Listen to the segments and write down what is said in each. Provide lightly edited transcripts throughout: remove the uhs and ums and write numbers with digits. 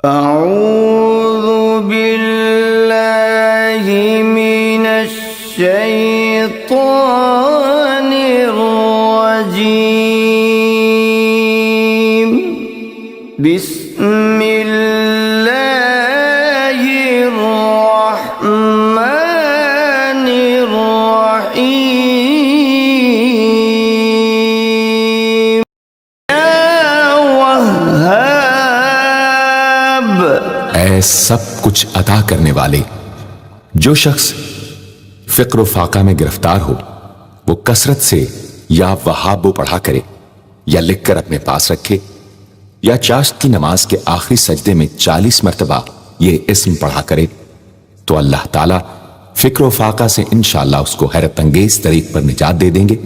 اعوذ باللہ من الشیطان الرجیم بسم اللہ الرحمن الرحیم یا وہاب، اے سب کچھ عطا کرنے والے، جو شخص فقر و فاقہ میں گرفتار ہو وہ کثرت سے یا وہاب پڑھا کرے، یا لکھ کر اپنے پاس رکھے، یا چاشت کی نماز کے آخری سجدے میں 40 مرتبہ یہ اسم پڑھا کرے تو اللہ تعالیٰ فکر و فاقہ سے انشاءاللہ اس کو حیرت انگیز طریق پر نجات دے دیں گے۔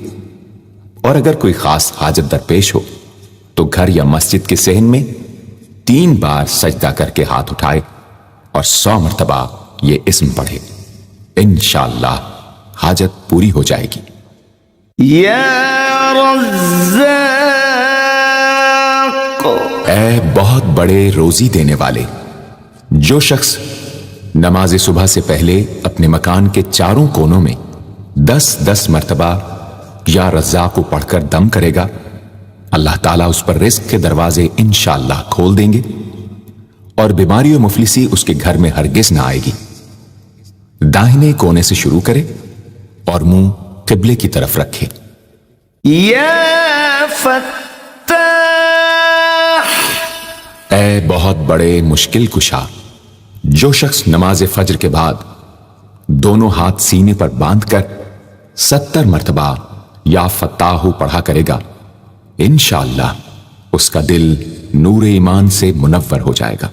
اور اگر کوئی خاص حاجت درپیش ہو تو گھر یا مسجد کے صحن میں 3 بار سجدہ کر کے ہاتھ اٹھائے اور 100 مرتبہ یہ اسم پڑھے، انشاءاللہ حاجت پوری ہو جائے گی۔ یا رزاق، اے بہت بڑے روزی دینے والے، جو شخص نماز صبح سے پہلے اپنے مکان کے چاروں کونوں میں 10 مرتبہ یا رزاق پڑھ کر دم کرے گا، اللہ تعالیٰ اس پر رزق کے دروازے انشاءاللہ کھول دیں گے اور بیماری و مفلسی اس کے گھر میں ہرگز نہ آئے گی۔ داہنے کونے سے شروع کرے اور منہ قبلے کی طرف رکھے۔ یا فتاح، اے بہت بڑے مشکل کشا، جو شخص نماز فجر کے بعد دونوں ہاتھ سینے پر باندھ کر 70 مرتبہ یا فتاح پڑھا کرے گا، انشاءاللہ اس کا دل نور ایمان سے منور ہو جائے گا۔